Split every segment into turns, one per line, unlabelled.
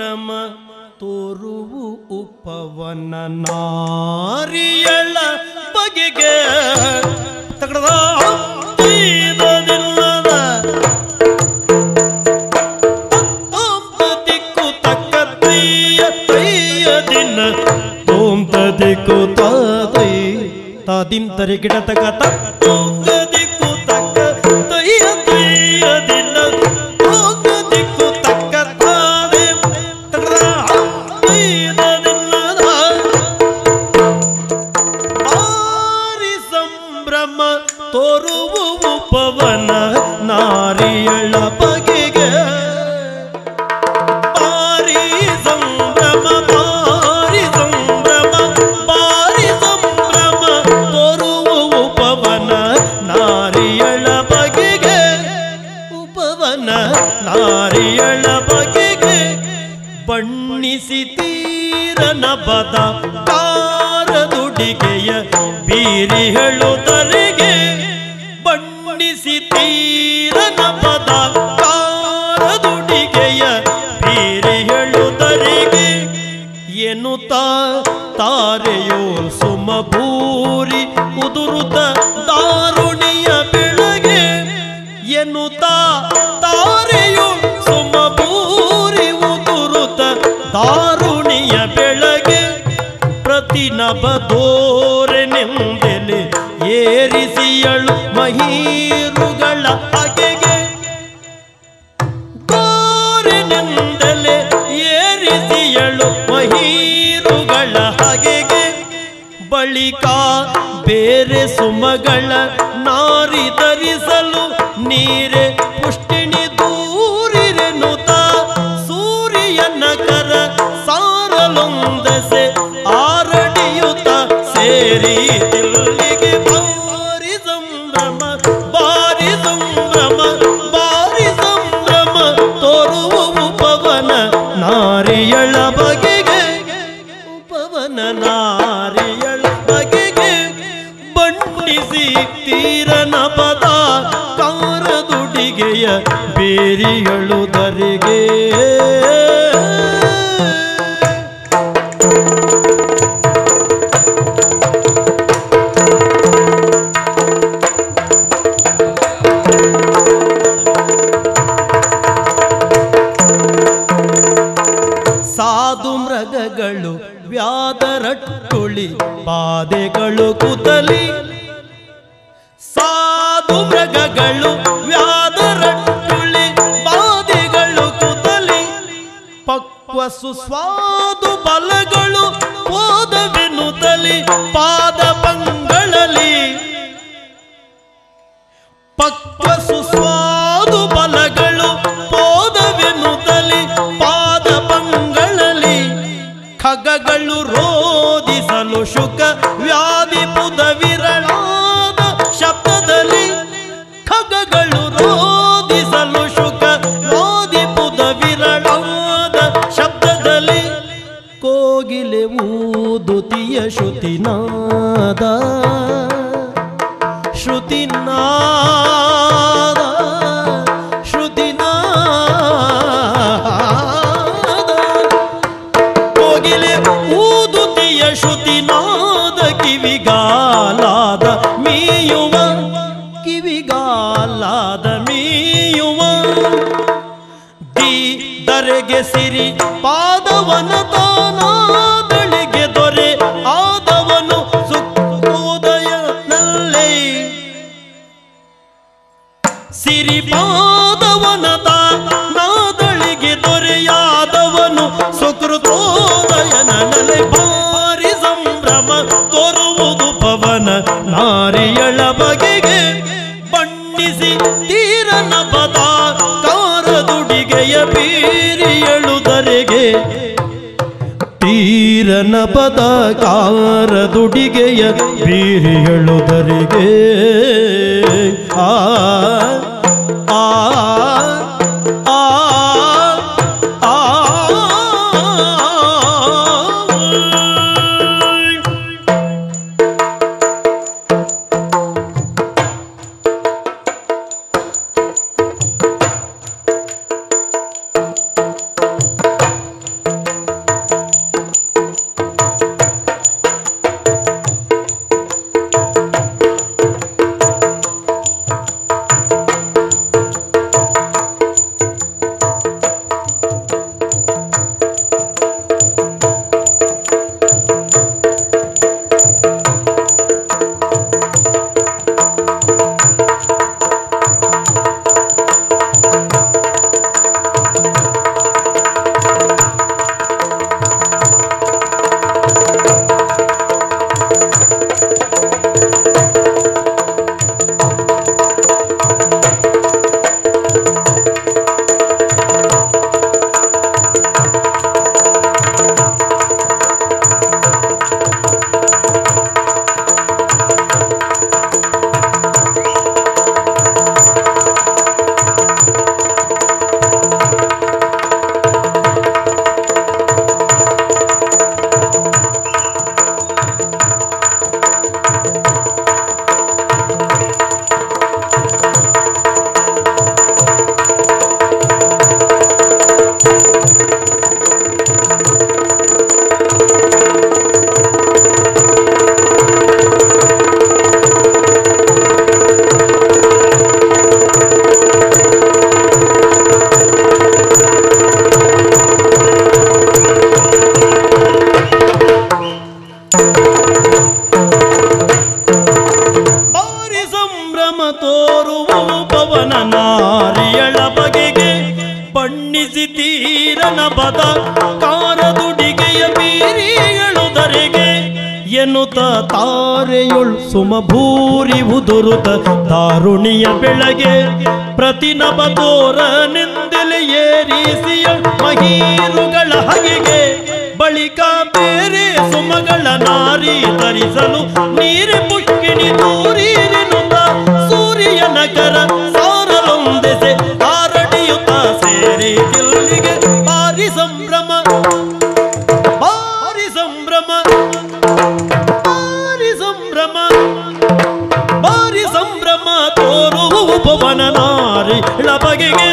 ಸಂಭ್ರಮ ತೋರುವು ಉಪವನ ನಾರಿಯಳ ಬಗೆಗೆ ತಗಡದ ತೀರದಿಲ್ಲದ ದಿಕ್ಕು ತಕ್ಕ ತೈಯ ದಿನ ತೋಂತ ದಿಕ್ಕು ತೈ ತಾದಿಂ ತರಿ ಗಿಡ ತಕ ತೋಂಗ ದಿಕ್ಕು ತಕ್ಕ ತೈಯ ದಿನ ತೋಂಗ ದಿಕ್ಕು ತಕ್ಕ ತಾದೆ ತಗಡ ತೀರದಿಲ್ಲದ ಆರಿ ಸಂಭ್ರಮ ತೋರುವು ಉಪವನ ನಾರಿಯಳ ಬಗೆಗೆ ಬಾರಿ ಸಂಭ್ರಮ ಬಾರಿ ಸಂಭ್ರಮ ಬಾರಿ ಸಂಭ್ರಮ ತೋರುವು ಉಪವನ ನಾರಿಯಳ ಬಗೆಗೆ ಉಪವನ ನಾರಿಯಳ ಬಗೆಗೆ ಬಣ್ಣಿಸಿ ತೀರನ ಬದ ಕಾರದುಡಿಗೆಯ ಬೀರಿ ಹೇಳುತ್ತರಿಗೆ ಬಣ್ಣಿಸಿ ತೀರನ ಪದ ಕಾರದುಡಿಗೆಯ ಬೀರಿ ಹೇಳುತ್ತರಿಗೆ ಎನ್ನುತ್ತಾ ತಾರೆಯೋ ಸುಮಭೂರಿ ಉದುರುತ ದಾರುಣಿಯ ಬೆಳಗ್ಗೆ ಎನ್ನುತ್ತಾ ತಾರೆಯೋ ಸುಮಭೂರಿ ಉದುರುತ ದಾರುಣಿಯ ಬೆಳಗ್ಗೆ ಪ್ರತಿನಬದೋರೆನೆಂದೆಲೆ ಏರಿಸಿಯಳು ಮಹೀರುಗಳ ಹಗೆಗೆ ಗೋರೆನೆಂದಲೆ ಏರಿಸಿಯಳು ಮಹೀರುಗಳ ಹಗೆಗೆ ಬಳಿಕ ಬೇರೆ ಸುಮಗಳ ನಾರಿ ಧರಿಸಲು ನೀರೆ ಪುಷ್ಟಿಣಿ ದೂರಿರೆನುತ ಸೂರ್ಯನ ಕರ ಸಾರಲೊಂದಸೆ ಆರಡಿಯುತ್ತ ಸೇರಿ ತಿಲ್ಲಿಗೆ ಬಾರಿ ಸಂಭ್ರಮ ಬಾರಿ ಸಂಭ್ರಮ ಬಾರಿ ಸಂಭ್ರಮ ತೋರುವ ಉಪವನ ನಾರಿಯಳ ಬಗೆಗೆ ಉಪವನ ನಾರಿಯಳ ಬಗೆಗೆ ಬಣ್ಣಿಸಿ ತೀರನ ಪದ ಕಾರದುಡಿಗೆಯ ಬೇರಿಯಳುದರಿಗೆ ಸಾಧು ಮೃಗಗಳು ವ್ಯಾಧರಟ್ಟುಳಿ ಬಾಧೆಗಳು ಕುತಲಿ ಸಾಧು ಮೃಗಗಳು ವ್ಯಾಧರಟ್ಟುಳಿ ಬಾಧೆಗಳು ಕುತಲಿ ಪಕ್ವ ಸುಸ್ವಾದು ಬಲಗಳು ಓದವೆನುತಲಿ ಪಾದ ಪಂಗಳಲ್ಲಿ ಪಕ್ವ ಸುಸ್ವಾದು ಬಲಗಳು ಓದವೆನುತಲಿ ಪಾದ ಪಂಗಳಲ್ಲಿ ಖಗಗಳು ರೋಧಿಸಲು ಶುಕ ವ್ಯಾಧಿ ಪುದ ವಿರಳಾದ ಶಬ್ದದಲ್ಲಿ ಖಗಗಳು ರೋಧಿಸಲು ಶುಕ ವ್ಯಾಧಿ ಪುದ ವಿರಳಾದ ಶಬ್ದದಲ್ಲಿ ಕೋಗಿಲೆ ಊದುತಿಯ ಶ್ರುತಿನಾದ ಶ್ರುತಿನಾದ ಶ್ರುತಿನಾದ ಕೋಗಿಲೆ ಊದುತಿಯ ಶ್ರುತಿನಾದ ಕಿವಿಗಾಲಾದ ಮೀಯುವ ಕಿವಿಗಾಲಾದ ಮೀಯುವ ದರೆಗೆ ಸಿರಿ ಪಾದವನ ತಾನಾದಳಿಗೆ ದೊರೆ ಆದವನು ಸುಖೋದಯನಲ್ಲೇ ಸಿರಿ ಪಾದವನ ತಾನಾದಳಿಗೆ ದೊರೆಯಾದವನು ಸುಕೃತೋದಯನಲ್ಲೇ ಭಾರಿ ಸಂಭ್ರಮ ತೋರುವುದು ಪವನ ನಾರಿಯಳ ಬಗೆಗೆ ಬಣ್ಣಿಸಿ ತೀರನ ಪದ ಕಾರದುಡಿಗೆಯ ಬೀರಿಯಳುದರೆಗೆ ತೀರನ ಪದ ಕಾರದುಡಿಗೆಯ ಬೀರಿಯಳುದರೆಗೆ ಆ ಆ ಆ ಆ ಬಣ್ಣಿಸಿ ತೀರನ ಬದ ಕಾರದುಡಿಗೆಯ ಬೀರಿಯಳುದರೆಗೆ ಎನ್ನುತ್ತ ತಾರೆಯೊಳ್ ಸುಮಭೂರಿ ಉದುರುತ ತಾರುಣಿಯ ಬೆಳಗ್ಗೆ ಪ್ರತಿನಬದೋರನೆಂದೆಲೆ ಏರಿಸಿಯ ಮಹೀರುಗಳ ಹಗೆಗೆ ಬಳಿಕ ಬೇರೆ ಸುಮಗಳ ನಾರಿ ಧರಿಸಲು ನೀರೆ ಪುಷ್ಕಿಣಿ ದೂರಿರೆನುತ್ತ ಸೂರ್ಯ ನಗರ ಸಾರಲೊಂದೆಸೆ ಆರಡಿಯುತ್ತ ಸೇರಿ ದಿಲ್ಲಿಗೆ ಭಾರಿ ಸಂಭ್ರಮ ಭಾರಿ ಸಂಭ್ರಮ ಭಾರಿ ಸಂಭ್ರಮ ಭಾರಿ ಸಂಭ್ರಮ ತೋರುವು ಪವನ ನಾರಿ ಬಗೆಗೆ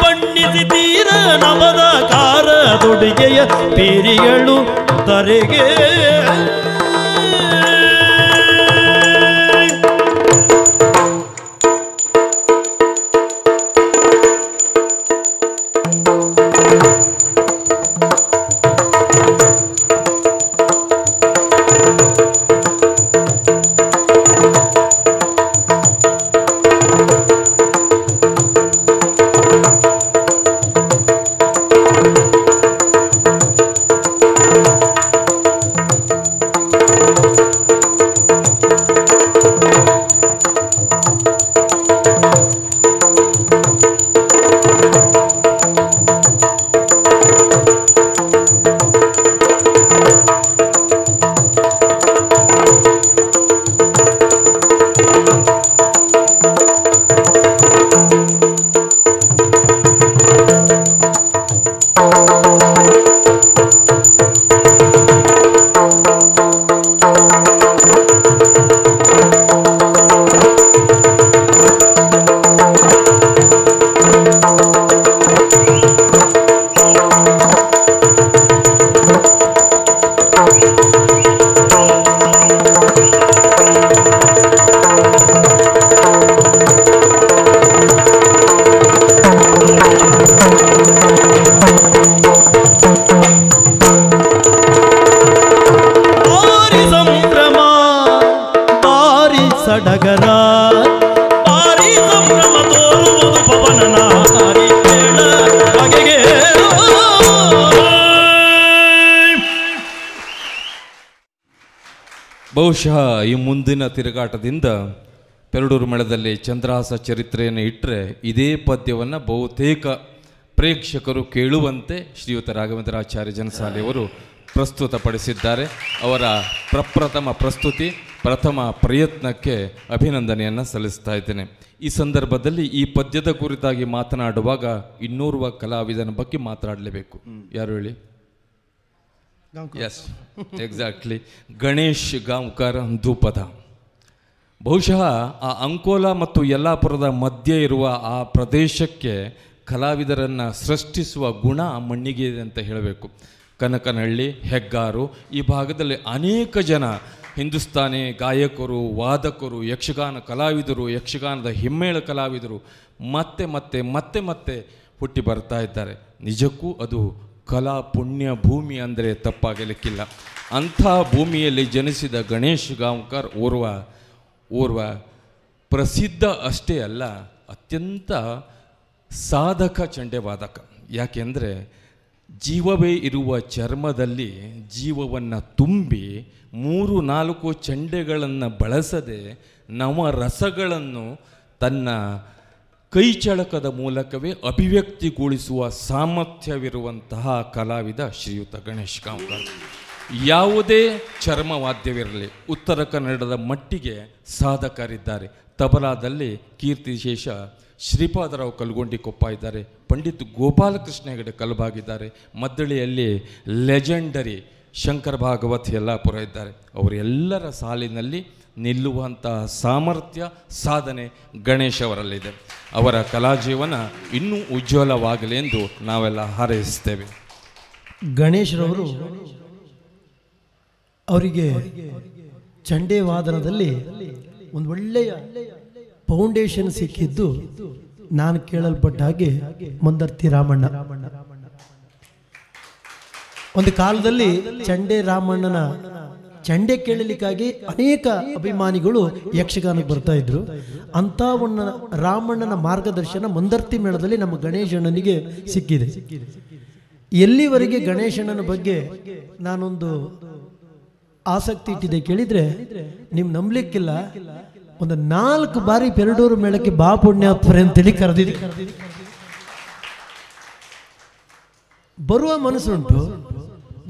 ಬಣ್ಣಿಸಿ ತೀರ ನವದ ಕಾರ ದುಡಿಗೆಯ ಪೀರಿಗಳು ತರೆಗೆ
ಬಹುಶಃ ಈ ಮುಂದಿನ ತಿರುಗಾಟದಿಂದ ಪೆರಡೂರು ಮೇಳದಲ್ಲಿ ಚಂದ್ರಹಾಸ ಚರಿತ್ರೆಯನ್ನು ಇಟ್ಟರೆ ಇದೇ ಪದ್ಯವನ್ನು ಬಹುತೇಕ ಪ್ರೇಕ್ಷಕರು ಕೇಳುವಂತೆ ಶ್ರೀಯುತ ರಾಘವೇಂದ್ರಾಚಾರ್ಯ ಜನಸಾಲೆಯವರು ಪ್ರಸ್ತುತಪಡಿಸಿದ್ದಾರೆ. ಅವರ ಪ್ರಪ್ರಥಮ ಪ್ರಸ್ತುತಿ, ಪ್ರಥಮ ಪ್ರಯತ್ನಕ್ಕೆ ಅಭಿನಂದನೆಯನ್ನು ಸಲ್ಲಿಸ್ತಾ ಇದ್ದೇನೆ. ಈ ಸಂದರ್ಭದಲ್ಲಿ ಈ ಪದ್ಯದ ಕುರಿತಾಗಿ ಮಾತನಾಡುವಾಗ ಇನ್ನೋರ್ವ ಕಲಾವಿದನ ಬಗ್ಗೆ ಮಾತನಾಡಲೇಬೇಕು. ಯಾರು ಹೇಳಿ? ಎಸ್, ಎಕ್ಸಾಕ್ಟ್ಲಿ, ಗಣೇಶ್ ಗಾಂವ್ಕರ್ ಧೂಪದ. ಬಹುಶಃ ಆ ಅಂಕೋಲ ಮತ್ತು ಯಲ್ಲಾಪುರದ ಮಧ್ಯೆ ಇರುವ ಆ ಪ್ರದೇಶಕ್ಕೆ ಕಲಾವಿದರನ್ನು ಸೃಷ್ಟಿಸುವ ಗುಣ ಮಣ್ಣಿಗೆ ಇದೆ ಅಂತ ಹೇಳಬೇಕು. ಕನಕನಹಳ್ಳಿ, ಹೆಗ್ಗಾರು, ಈ ಭಾಗದಲ್ಲಿ ಅನೇಕ ಜನ ಹಿಂದೂಸ್ತಾನಿ ಗಾಯಕರು, ವಾದಕರು, ಯಕ್ಷಗಾನ ಕಲಾವಿದರು, ಯಕ್ಷಗಾನದ ಹಿಮ್ಮೇಳ ಕಲಾವಿದರು ಮತ್ತೆ ಮತ್ತೆ ಮತ್ತೆ ಮತ್ತೆ ಹುಟ್ಟಿ ಬರ್ತಾ ಇದ್ದಾರೆ. ನಿಜಕ್ಕೂ ಅದು ಕಲಾ ಪುಣ್ಯ ಭೂಮಿ ಅಂದರೆ ತಪ್ಪಾಗಲಿಕ್ಕಿಲ್ಲ. ಅಂಥ ಭೂಮಿಯಲ್ಲಿ ಜನಿಸಿದ ಗಣೇಶ್ ಗಾಂವ್ಕರ್ ಓರ್ವ ಪ್ರಸಿದ್ಧ ಅಷ್ಟೇ ಅಲ್ಲ, ಅತ್ಯಂತ ಸಾಧಕ ಚಂಡೆವಾದಕ. ಯಾಕೆಂದರೆ ಜೀವವೇ ಇರುವ ಚರ್ಮದಲ್ಲಿ ಜೀವವನ್ನು ತುಂಬಿ 3-4 ಚಂಡೆಗಳನ್ನು ಬಳಸದೆ ನವರಸಗಳನ್ನು ತನ್ನ ಕೈಚಳಕದ ಮೂಲಕವೇ ಅಭಿವ್ಯಕ್ತಿಗೊಳಿಸುವ ಸಾಮರ್ಥ್ಯವಿರುವಂತಹ ಕಲಾವಿದ ಶ್ರೀಯುತ ಗಣೇಶ್ ಗಾಂವ್ಕರ್. ಯಾವುದೇ ಚರ್ಮವಾದ್ಯವಿರಲಿ, ಉತ್ತರ ಕನ್ನಡದ ಮಟ್ಟಿಗೆ ಸಾಧಕರಿದ್ದಾರೆ. ತಬಲಾದಲ್ಲಿ ಕೀರ್ತಿಶೇಷ ಶ್ರೀಪಾದರಾವ್ ಕಲ್ಗೊಂಡಿಕೊಪ್ಪ ಇದ್ದಾರೆ, ಪಂಡಿತ್ ಗೋಪಾಲಕೃಷ್ಣ ಹೆಗಡೆ ಕಲಬಾಗಿದ್ದಾರೆ, ಮದ್ದಳೆಯಲ್ಲಿ ಲೆಜೆಂಡರಿ ಶಂಕರ್ ಭಾಗವತ್ ಯಲ್ಲಾಪುರ ಇದ್ದಾರೆ. ಅವರೆಲ್ಲರ ಸಾಲಿನಲ್ಲಿ ನಿಲ್ಲುವಂತಹ ಸಾಮರ್ಥ್ಯ, ಸಾಧನೆ ಗಣೇಶ್ ಅವರಲ್ಲಿದೆ. ಅವರ ಕಲಾಜೀವನ ಇನ್ನೂ ಉಜ್ವಲವಾಗಲಿ ಎಂದು ನಾವೆಲ್ಲ ಹಾರೈಸ್ತೇವೆ.
ಗಣೇಶ್ರವರು ಅವರಿಗೆ ಚಂಡೆ ವಾದನದಲ್ಲಿ ಒಂದು ಒಳ್ಳೆಯ ಫೌಂಡೇಶನ್ ಸಿಕ್ಕಿದ್ದು ನಾನು ಕೇಳಲ್ಪಟ್ಟ ಹಾಗೆ ಮಂದರ್ತಿ ರಾಮಣ್ಣ. ಒಂದು ಕಾಲದಲ್ಲಿ ಚಂಡೆ ರಾಮಣ್ಣನ ಚಂಡೆ ಕೇಳಲಿಕ್ಕಾಗಿ ಅನೇಕ ಅಭಿಮಾನಿಗಳು ಯಕ್ಷಗಾನಕ್ಕೆ ಬರ್ತಾ ಇದ್ರು. ಅಂತ ಒಂದು ರಾಮಣ್ಣನ ಮಾರ್ಗದರ್ಶನ ಮಂದರ್ತಿ ಮೇಳದಲ್ಲಿ ನಮ್ಮ ಗಣೇಶಣ್ಣನಿಗೆ ಸಿಕ್ಕಿದೆ. ಎಲ್ಲಿವರೆಗೆ ಗಣೇಶಣ್ಣನ ಬಗ್ಗೆ ನಾನೊಂದು ಆಸಕ್ತಿ ಇಟ್ಟಿದೆ ಕೇಳಿದ್ರೆ ನೀವು ನಂಬಲಿಕ್ಕಿಲ್ಲ, ಒಂದು 4 ಬಾರಿ ಪೆರಡೂರು ಮೇಳಕ್ಕೆ ಬಾ ಪುಣ್ಯಾತ್ಮರೆ ಅಂತೇಳಿ ಕರೆದಿದೆ. ಬರುವ ಮನಸ್ಸುಂಟು,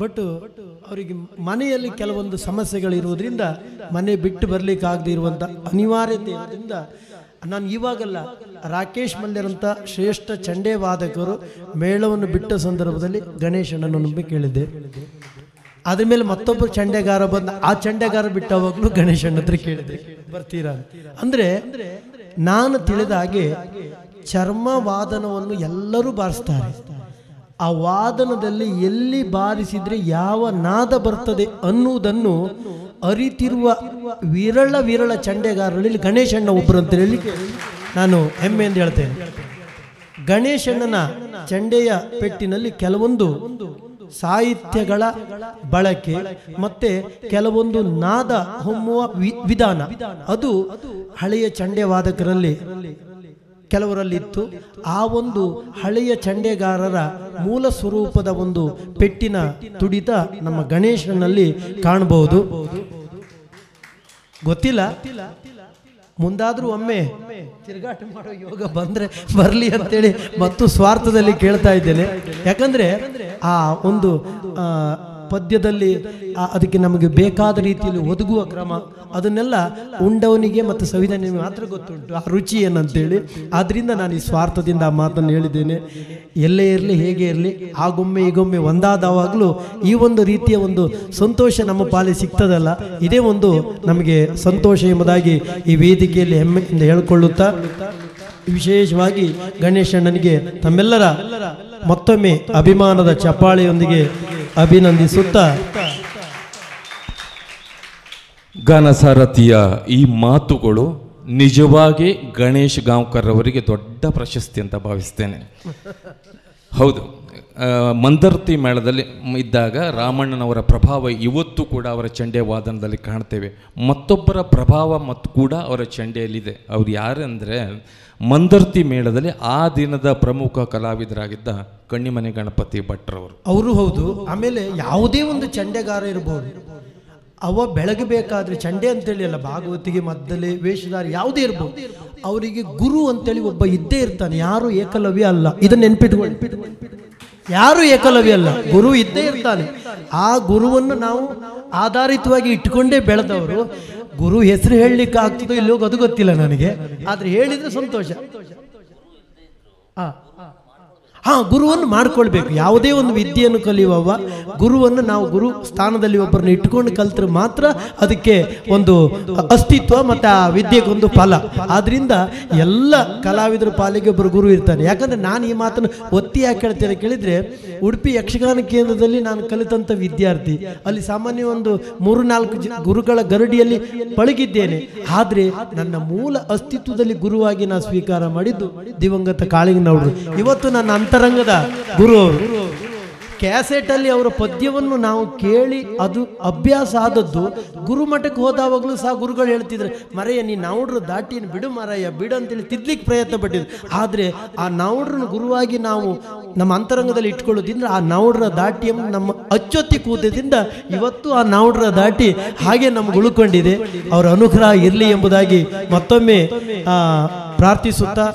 ಬಟ್ ಅವರಿಗೆ ಮನೆಯಲ್ಲಿ ಕೆಲವೊಂದು ಸಮಸ್ಯೆಗಳಿರುವುದರಿಂದ ಮನೆ ಬಿಟ್ಟು ಬರ್ಲಿಕ್ಕೆ ಆಗದೆ ಇರುವಂಥ ಅನಿವಾರ್ಯತೆ ಇರೋದ್ರಿಂದ ನಾನು ಇವಾಗಲ್ಲ, ರಾಕೇಶ್ ಮಲ್ಯರಂಥ ಶ್ರೇಷ್ಠ ಚಂಡೆ ವಾದಕರು ಮೇಳವನ್ನು ಬಿಟ್ಟ ಸಂದರ್ಭದಲ್ಲಿ ಗಣೇಶಣ್ಣನನ್ನು ಕೇಳಿದ್ದೆ. ಅದ್ರ ಮೇಲೆ ಮತ್ತೊಬ್ಬರು ಚಂಡೆಗಾರ ಬಂದ, ಆ ಚಂಡೆಗಾರ ಬಿಟ್ಟವಾಗಲೂ ಗಣೇಶಣ್ಣ ಹತ್ರ ಕೇಳಿದೆ ಬರ್ತೀರಾ ಅಂದ್ರೆ. ನಾನು ತಿಳಿದ ಹಾಗೆ ಚರ್ಮ ವಾದನವನ್ನು ಎಲ್ಲರೂ ಬಾರಿಸ್ತಾರೆ. ಆ ವಾದನದಲ್ಲಿ ಎಲ್ಲಿ ಬಾರಿಸಿದ್ರೆ ಯಾವ ನಾದ ಬರ್ತದೆ ಅನ್ನುವುದನ್ನು ಅರಿತಿರುವ ವಿರಳ ಚಂಡೆಗಾರರಲ್ಲಿ ಗಣೇಶಣ್ಣ ಒಬ್ಬರು ಅಂತ ಹೇಳಿ ನಾನು ಹೆಮ್ಮೆಯಿಂದ ಹೇಳ್ತೇನೆ. ಗಣೇಶಣ್ಣನ ಚಂಡೆಯ ಪೆಟ್ಟಿನಲ್ಲಿ ಕೆಲವೊಂದು ಸಾಹಿತ್ಯಗಳ ಬಳಕೆ ಮತ್ತೆ ಕೆಲವೊಂದು ನಾದ ಹೊಮ್ಮುವ ವಿಧಾನ ಅದು ಹಳೆಯ ಚಂಡೆ ವಾದಕರಲ್ಲಿ ಕೆಲವರಲ್ಲಿ ಇತ್ತು. ಆ ಒಂದು ಹಳೆಯ ಚಂಡೆಗಾರರ ಮೂಲ ಸ್ವರೂಪದ ಒಂದು ಪೆಟ್ಟಿನ ತುಡಿತ ನಮ್ಮ ಗಣೇಶನಲ್ಲಿ ಕಾಣಬಹುದು. ಗೊತ್ತಿಲ್ಲ, ಮುಂದಾದ್ರೂ ಒಮ್ಮೆ ತಿರುಗಾಟ ಮಾಡೋ ಯೋಗ ಬಂದ್ರೆ ಬರ್ಲಿ ಅಂತೇಳಿ ಮತ್ತು ಸ್ವಾರ್ಥದಲ್ಲಿ ಕೇಳ್ತಾ ಇದ್ದೇನೆ. ಯಾಕಂದ್ರೆ ಆ ಒಂದು ಪದ್ಯದಲ್ಲಿ ಅದಕ್ಕೆ ನಮಗೆ ಬೇಕಾದ ರೀತಿಯಲ್ಲಿ ಒದಗುವ ಕ್ರಮ ಅದನ್ನೆಲ್ಲ ಉಂಡವನಿಗೆ ಮತ್ತು ಸವಿದನಿಗೆ ಮಾತ್ರ ಗೊತ್ತುಂಟು ಆ ರುಚಿ ಏನಂತೇಳಿ. ಆದ್ರಿಂದ ನಾನು ಈ ಸ್ವಾರ್ಥದಿಂದ ಆ ಮಾತನ್ನು ಹೇಳಿದ್ದೇನೆ. ಎಲ್ಲೇ ಇರಲಿ ಹೇಗೆ ಇರಲಿ ಆಗೊಮ್ಮೆ ಈಗೊಮ್ಮೆ ಒಂದಾದವಾಗಲೂ ಈ ಒಂದು ರೀತಿಯ ಒಂದು ಸಂತೋಷ ನಮ್ಮ ಪಾಲಿ ಸಿಗ್ತದಲ್ಲ, ಇದೇ ಒಂದು ನಮಗೆ ಸಂತೋಷ ಎಂಬುದಾಗಿ ಈ ವೇದಿಕೆಯಲ್ಲಿ ಹೆಮ್ಮೆಯಿಂದ ಹೇಳಿಕೊಳ್ಳುತ್ತಾ ವಿಶೇಷವಾಗಿ ಗಣೇಶಣ್ಣನಿಗೆ ತಮ್ಮೆಲ್ಲರ ಮತ್ತೊಮ್ಮೆ ಅಭಿಮಾನದ ಚಪ್ಪಾಳೆಯೊಂದಿಗೆ ಅಭಿನಂದಿಸುತ್ತಾ
ಗಾನಸಾರಥಿಯ ಈ ಮಾತುಗಳು ನಿಜವಾಗಿ ಗಣೇಶ್ ಗಾಂವ್ಕರ್ ಅವರಿಗೆ ದೊಡ್ಡ ಪ್ರಶಸ್ತಿ ಅಂತ ಭಾವಿಸ್ತೇನೆ. ಹೌದು, ಮಂದರ್ತಿ ಮೇಳದಲ್ಲಿ ಇದ್ದಾಗ ರಾಮಣ್ಣನವರ ಪ್ರಭಾವ ಇವತ್ತು ಕೂಡ ಅವರ ಚಂಡೆ ವಾದನದಲ್ಲಿ ಕಾಣ್ತೇವೆ. ಮತ್ತೊಬ್ಬರ ಪ್ರಭಾವ ಮತ್ತು ಕೂಡ ಅವರ ಚಂಡೆಯಲ್ಲಿದೆ. ಅವ್ರು ಯಾರೆಂದರೆ ಮಂದರ್ತಿ ಮೇಳದಲ್ಲಿ ಆ ದಿನದ ಪ್ರಮುಖ ಕಲಾವಿದರಾಗಿದ್ದ ಕಣ್ಣಿಮನೆ ಗಣಪತಿ ಭಟ್ರವರು.
ಅವರು ಹೌದು. ಆಮೇಲೆ ಯಾವುದೇ ಒಂದು ಚಂಡೆಗಾರ ಇರಬಹುದು, ಅವ ಬೆಳಗಬೇಕಾದ್ರೆ ಚಂಡೆ ಅಂತೇಳಿ ಅಲ್ಲ, ಭಾಗವತಿಗೆ ಮದ್ದಲೆ ವೇಷಧಾರಿ ಯಾವುದೇ ಇರ್ಬೋದು, ಅವರಿಗೆ ಗುರು ಅಂತೇಳಿ ಒಬ್ಬ ಇದ್ದೇ ಇರ್ತಾನೆ. ಯಾರು ಏಕಲವ್ಯ ಅಲ್ಲ, ಇದನ್ನ ನೆನ್ಪಿಟ್ಕೊಂಡು, ಯಾರು ಏಕಲವ್ಯ ಅಲ್ಲ, ಗುರು ಇದ್ದೇ ಇರ್ತಾನೆ. ಆ ಗುರುವನ್ನು ನಾವು ಆಧಾರಿತವಾಗಿ ಇಟ್ಕೊಂಡೇ ಬೆಳೆದವರು. ಗುರು ಹೆಸರು ಹೇಳಲಿಕ್ಕೆ ಆಗ್ತದೋ ಇಲ್ಲೋ ಅದು ಗೊತ್ತಿಲ್ಲ ನನಗೆ, ಆದ್ರೆ ಹೇಳಿದ್ರೆ ಸಂತೋಷ. ಗುರುವನ್ನು ಮಾಡ್ಕೊಳ್ಬೇಕು. ಯಾವುದೇ ಒಂದು ವಿದ್ಯೆಯನ್ನು ಕಲಿಯುವವ ಗುರುವನ್ನು ನಾವು ಗುರು ಸ್ಥಾನದಲ್ಲಿ ಒಬ್ಬರನ್ನ ಇಟ್ಕೊಂಡು ಕಲ್ತ್ರೆ ಮಾತ್ರ ಅದಕ್ಕೆ ಒಂದು ಅಸ್ತಿತ್ವ ಮತ್ತೆ ಆ ವಿದ್ಯೆಗೊಂದು ಫಲ. ಆದ್ರಿಂದ ಎಲ್ಲ ಕಲಾವಿದರ ಪಾಲಿಗೆ ಒಬ್ಬರು ಗುರು ಇರ್ತಾನೆ. ಯಾಕಂದ್ರೆ ನಾನು ಈ ಮಾತನ್ನು ಒತ್ತಿ ಯಾಕೆ ಹೇಳ್ತೇನೆ ಕೇಳಿದ್ರೆ, ಉಡುಪಿ ಯಕ್ಷಗಾನ ಕೇಂದ್ರದಲ್ಲಿ ನಾನು ಕಲಿತಂತ ವಿದ್ಯಾರ್ಥಿ, ಅಲ್ಲಿ ಸಾಮಾನ್ಯ ಒಂದು 3-4 ಗುರುಗಳ ಗರಡಿಯಲ್ಲಿ ಪಳಗಿದ್ದೇನೆ. ಆದ್ರೆ ನನ್ನ ಮೂಲ ಅಸ್ತಿತ್ವದಲ್ಲಿ ಗುರುವಾಗಿ ನಾನು ಸ್ವೀಕಾರ ಮಾಡಿದ್ದು ದಿವಂಗತ ಕಾಳಿಂಗನವರು. ಇವತ್ತು ನನ್ನ ಅಂತರಂಗದ ಗುರು ಅವರು. ಕ್ಯಾಸೆಟ್ ಅಲ್ಲಿ ಅವರ ಪದ್ಯವನ್ನು ನಾವು ಕೇಳಿ ಅದು ಅಭ್ಯಾಸ ಆದದ್ದು. ಗುರುಮಠಕ್ಕೆ ಹೋದಾವಾಗಲೂ ಸಹ ಗುರುಗಳು ಹೇಳ್ತಿದ್ರು, ಮರೆಯ ನೀ ನಾವುಡ್ರ ದಾಟಿಯನ್ನು ಬಿಡು ಮರಯ್ಯ ಬಿಡು ಅಂತೇಳಿ ತಿದ್ಲಿಕ್ಕೆ ಪ್ರಯತ್ನ ಪಟ್ಟಿದ್ರು. ಆದರೆ ಆ ನಾವುಡ್ರನ್ನ ಗುರುವಾಗಿ ನಾವು ನಮ್ಮ ಅಂತರಂಗದಲ್ಲಿ ಇಟ್ಕೊಳ್ಳೋದ್ರಿಂದ ಆ ನಾವುಡ್ರ ದಾಟಿಯನ್ನು ನಮ್ಮ ಅಚ್ಚೊತ್ತಿ ಕೂತದಿಂದ ಇವತ್ತು ಆ ನಾವುಡ್ರ ದಾಟಿ ಹಾಗೆ ನಮ್ಗೆ ಉಳ್ಕೊಂಡಿದೆ. ಅವರ ಅನುಗ್ರಹ ಇರಲಿ ಎಂಬುದಾಗಿ ಮತ್ತೊಮ್ಮೆ ಪ್ರಾರ್ಥಿಸುತ್ತಾ